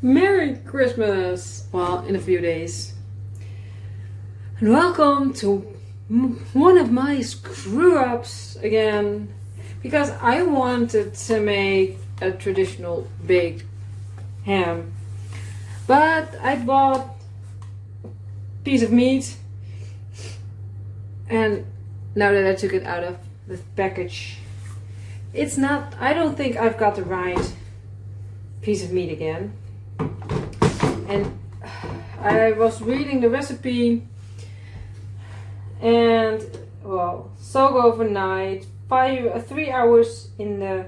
Merry Christmas! Well, in a few days. And welcome to one of my screw-ups again. Because I wanted to make a traditional baked ham. But I bought a piece of meat. And now that I took it out of the package, it's not, I don't think I've got the right piece of meat again. And I was reading the recipe, and well, soak overnight, 3 hours in the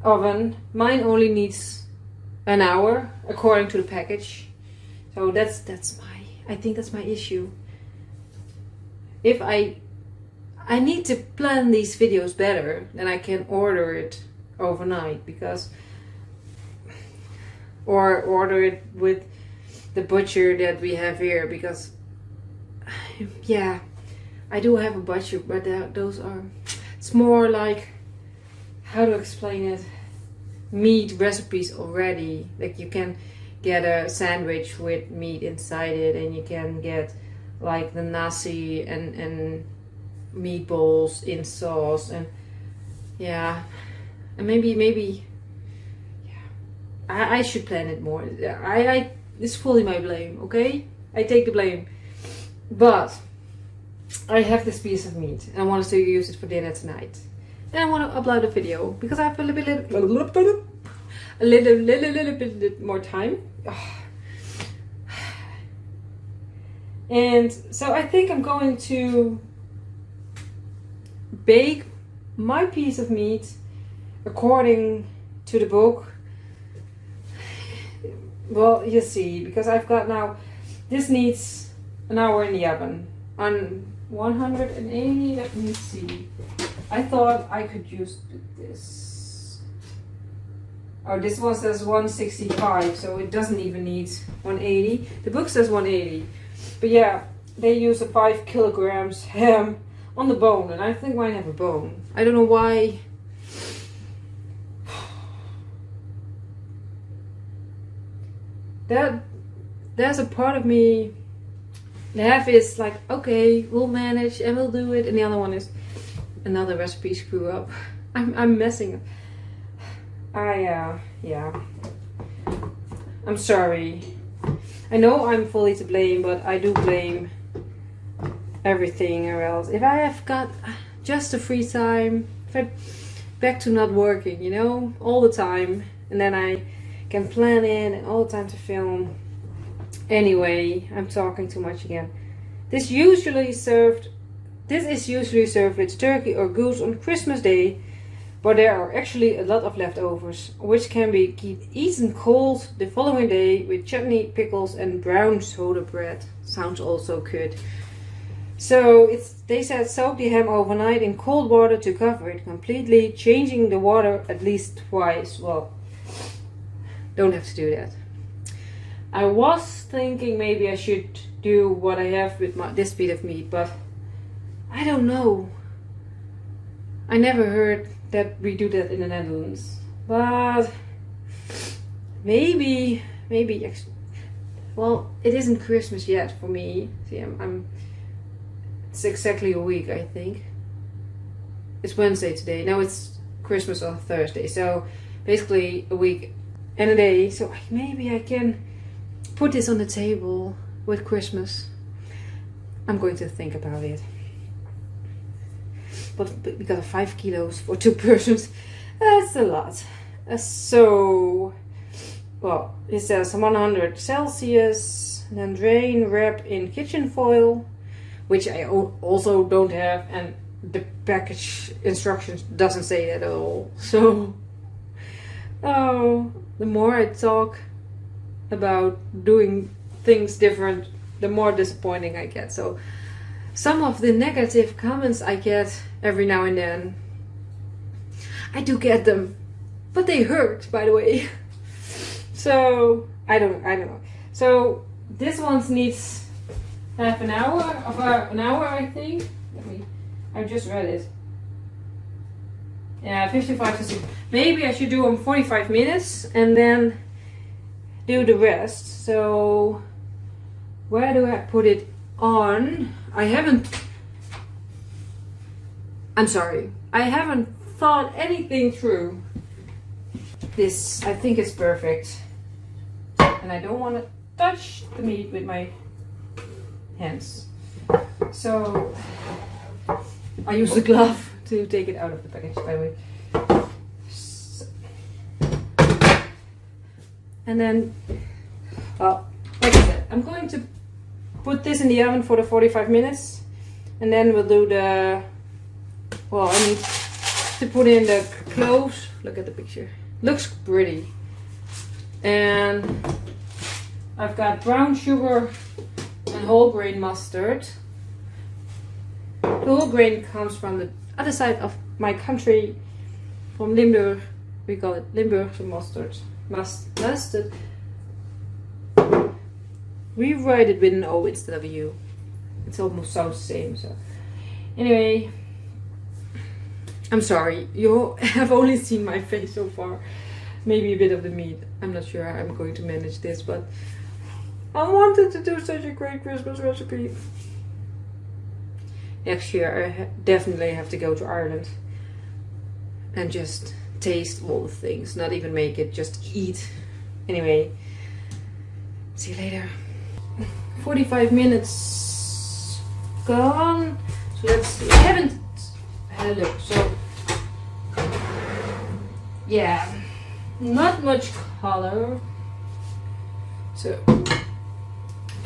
oven. Mine only needs an hour according to the package. So I think that's my issue. If I need to plan these videos better, then I can order it overnight, because or order it with the butcher that we have here, because yeah, I do have a butcher, but those are, it's more like, how to explain it, meat recipes already. Like you can get a sandwich with meat inside it, and you can get like the nasi and meatballs in sauce, and yeah, and maybe I should plan it more. It's fully my blame, okay? I take the blame. But I have this piece of meat and I wanted to use it for dinner tonight. And I want to upload a video because I have a little bit more time. And so I think I'm going to bake my piece of meat according to the book. Well, you see, because I've got now, this needs an hour in the oven on 180. Let me see. I thought I could use this. Oh, this one says 165, so it doesn't even need 180. The book says 180. But yeah, they use a 5 kilograms ham on the bone, and I think mine have a bone. I don't know why. There's a part of me, the half is like, okay, we'll manage and we'll do it, and the other one is another recipe screw up. I'm messing up. Yeah, I'm sorry. I know I'm fully to blame, but I do blame everything else. If I have got just a free time, if I back to not working, you know, all the time, and then I can plan in and all the time to film. Anyway, I'm talking too much again. This is usually served with turkey or goose on Christmas Day, but there are actually a lot of leftovers, which can be eaten cold the following day with chutney, pickles, and brown soda bread. Sounds also good. So they said soak the ham overnight in cold water to cover it completely, changing the water at least twice. Well, don't have to do that. I was thinking maybe I should do what I have with this bit of meat, but I don't know. I never heard that we do that in the Netherlands. But maybe, well, it isn't Christmas yet for me. See, it's exactly a week, I think. It's Wednesday today. Now it's Christmas on Thursday. So basically a week and a day. So maybe I can put this on the table with Christmas. I'm going to think about it. But because of 5 kilos for 2 persons, that's a lot. So, well, it says 100 Celsius, then drain, wrap in kitchen foil, which I also don't have, and the package instructions doesn't say that at all. So, oh, the more I talk about doing things different, the more disappointing I get. So some of the negative comments I get every now and then, I do get them, but they hurt, by the way. So I don't know. So this one needs half an hour, I think. I just read it. Yeah, 55 to 60. Maybe I should do them 45 minutes, and then do the rest. So where do I put it on? I'm sorry, I haven't thought anything through. This, I think it's perfect. And I don't want to touch the meat with my hands. So I use the glove to take it out of the package, by the way. So. And then, well, like I said, I'm going to put this in the oven for the 45 minutes. And then we'll do the, well, I need to put in the cloves. Look at the picture. Looks pretty. And I've got brown sugar and whole grain mustard. The whole grain comes from the other side of my country, from Limburg. We call it Limburgse mustard. Mustard. We write it with an O instead of a U. It almost sounds the same. So anyway, I'm sorry, you have only seen my face so far. Maybe a bit of the meat. I'm not sure how I'm going to manage this, but I wanted to do such a great Christmas recipe. Next year I definitely have to go to Ireland and just taste all the things. Not even make it, just eat. Anyway, see you later. 45 minutes gone. So let's see. I haven't had a look, so yeah, not much color. So,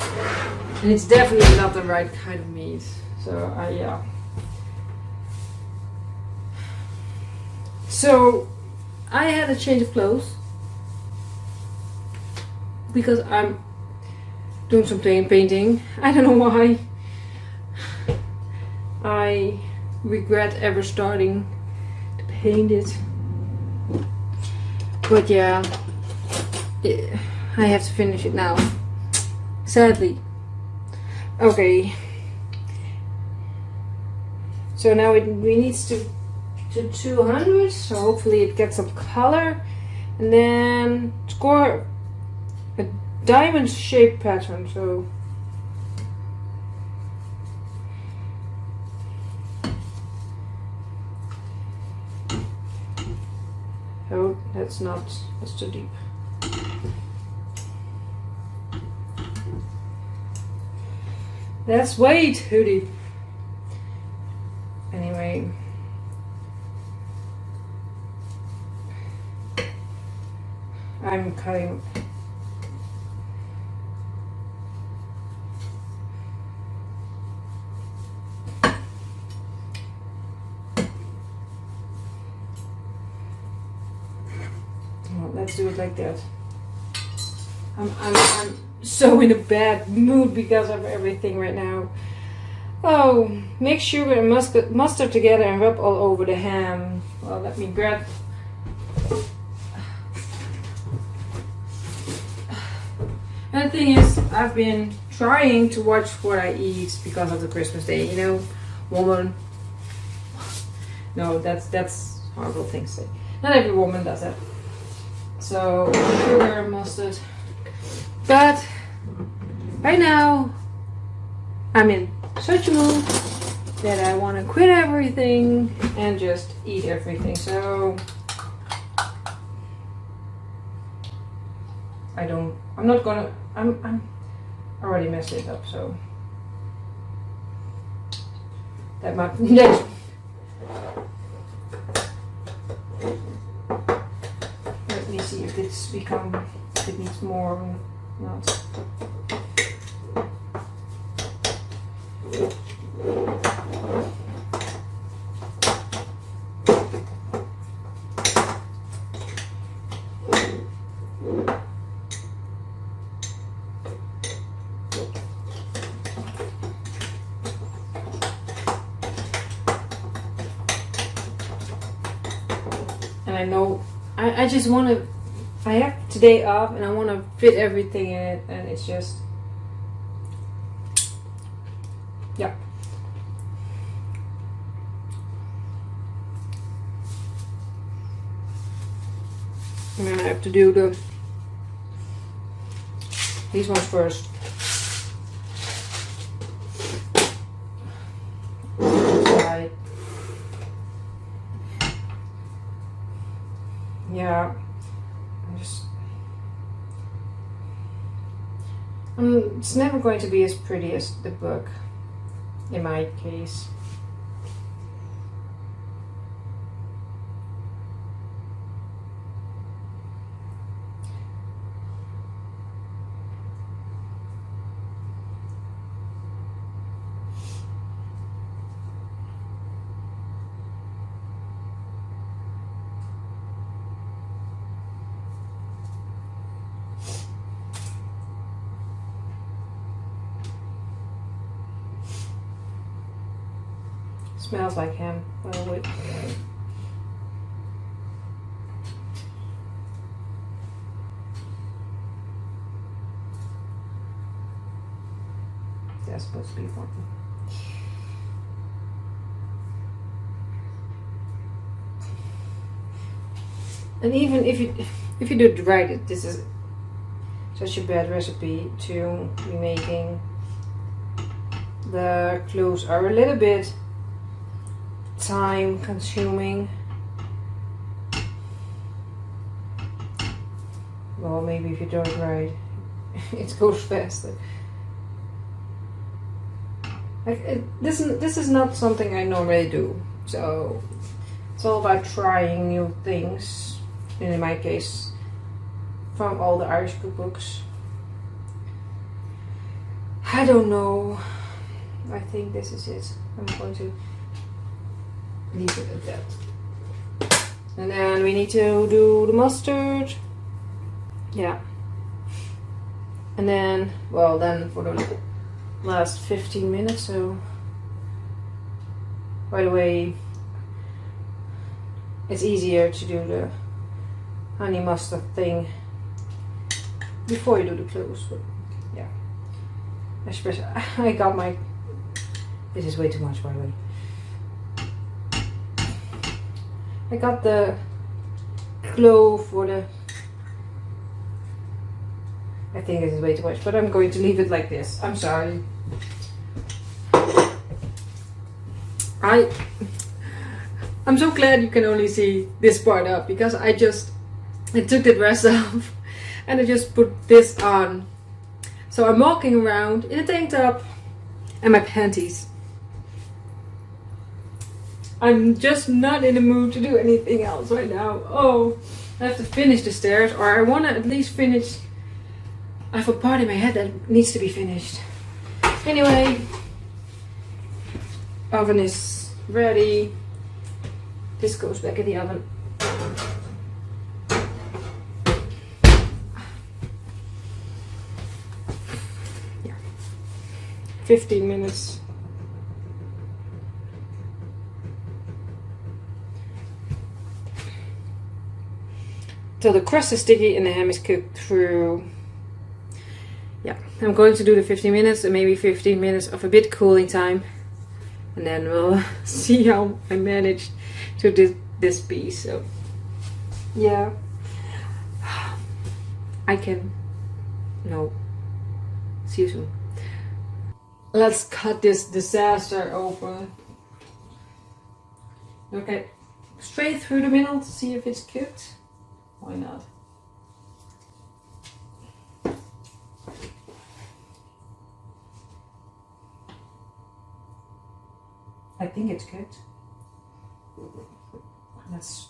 and it's definitely not the right kind of meat. So yeah. So I had a change of clothes because I'm doing some painting. I don't know why. I regret ever starting to paint it. But yeah, I have to finish it now. Sadly. Okay. So now we need to 200. So hopefully it gets some color, and then score a diamond shaped pattern. So oh, that's too deep. That's way too deep. Anyway, I'm cutting. Well, let's do it like that. I'm so in a bad mood because of everything right now. Oh, mix sugar and mustard together and rub all over the ham. Well, let me grab. And the thing is, I've been trying to watch what I eat because of the Christmas day. You know, woman. No, that's horrible thing to say. Not every woman does that. So sugar, mustard. But right now, I'm in such a mood that I want to quit everything and just eat everything. So I'm not gonna. I'm already messed it up. So that might. Let me see if it's become. If it needs more or not. And I know I just want to. I have today off and I want to fit everything in it, and it's just. Yeah. And then I have to do These ones first. Right. Yeah. It's never going to be as pretty as the book, in my case. Smells like ham. Well, wait. That's supposed to be one. And even if you do it right, this is such a bad recipe to be making. The cloves are a little bit time consuming. Well, maybe if you do it right, it goes faster. Like this is not something I normally do, so it's all about trying new things. And in my case, from all the Irish cookbooks. I don't know. I think this is it. I'm going to leave it at that. And then we need to do the mustard. Yeah. And then, well, then for the last 15 minutes. So, by the way, it's easier to do the honey mustard thing before you do the cloves. But yeah, especially I got my. This is way too much, by the way. I got the clove for the. I think this is way too much, but I'm going to leave it like this. I'm sorry. I'm so glad you can only see this part up, because I took the dress off and I just put this on. So I'm walking around in a tank top and my panties. I'm just not in the mood to do anything else right now. Oh, I have to finish the stairs, or I want to at least finish. I have a part in my head that needs to be finished. Anyway, oven is ready. This goes back in the oven. Yeah. 15 minutes. Till the crust is sticky and the ham is cooked through. Yeah, I'm going to do the 15 minutes and maybe 15 minutes of a bit cooling time. And then we'll see how I managed to do this piece. So, yeah. I can. No. See you soon. Let's cut this disaster open. Okay. Straight through the middle to see if it's cooked. Why not? I think it's good. Let's.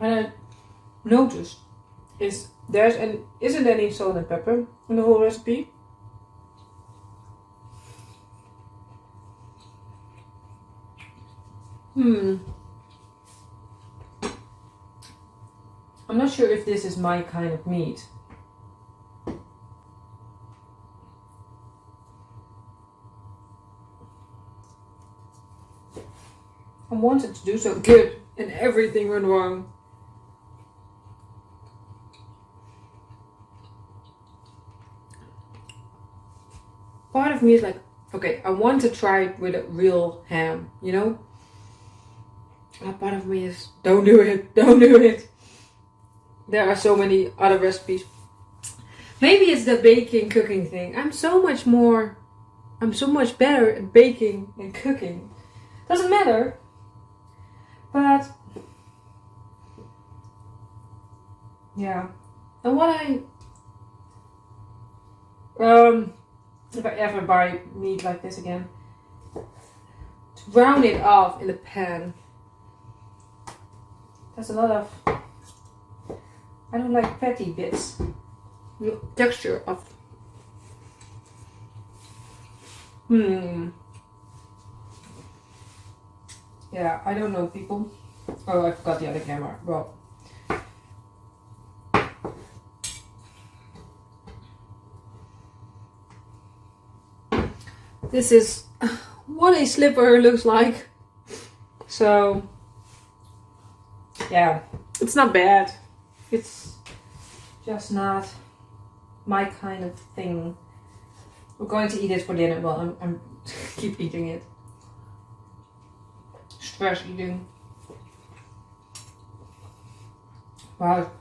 And I noticed isn't any salt and pepper in the whole recipe. I'm not sure if this is my kind of meat. I wanted to do so good and everything went wrong. Part of me is like, okay, I want to try it with a real ham, you know? And part of me is, don't do it, don't do it. There are so many other recipes. Maybe it's the baking, cooking thing. I'm so much better at baking and cooking. Doesn't matter. But, yeah. And what if I ever buy meat like this again, to brown it off in the pan. There's a lot of, I don't like fatty bits. The texture of, yeah, I don't know, people. Oh, I forgot the other camera. Well, this is what a slipper looks like. So, yeah, it's not bad. It's just not my kind of thing. We're going to eat it for dinner. Well, I'm keep eating it. Stress eating. Wow.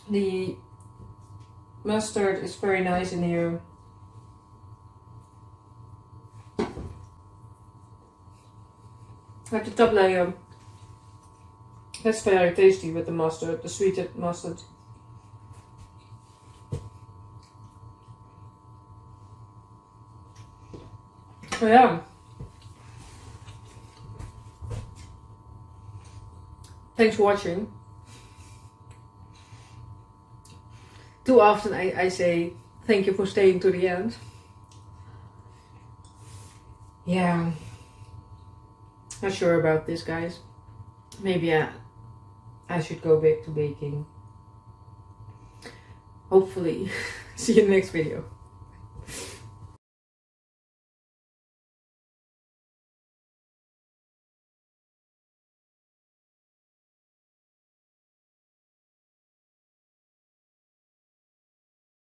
The mustard is very nice in here. Like the top layer. That's very tasty with the mustard, the sweetened mustard. So yeah. Thanks for watching. Too often I say thank you for staying to the end. Yeah. Not sure about this, guys. Maybe I should go back to baking. Hopefully. See you in the next video.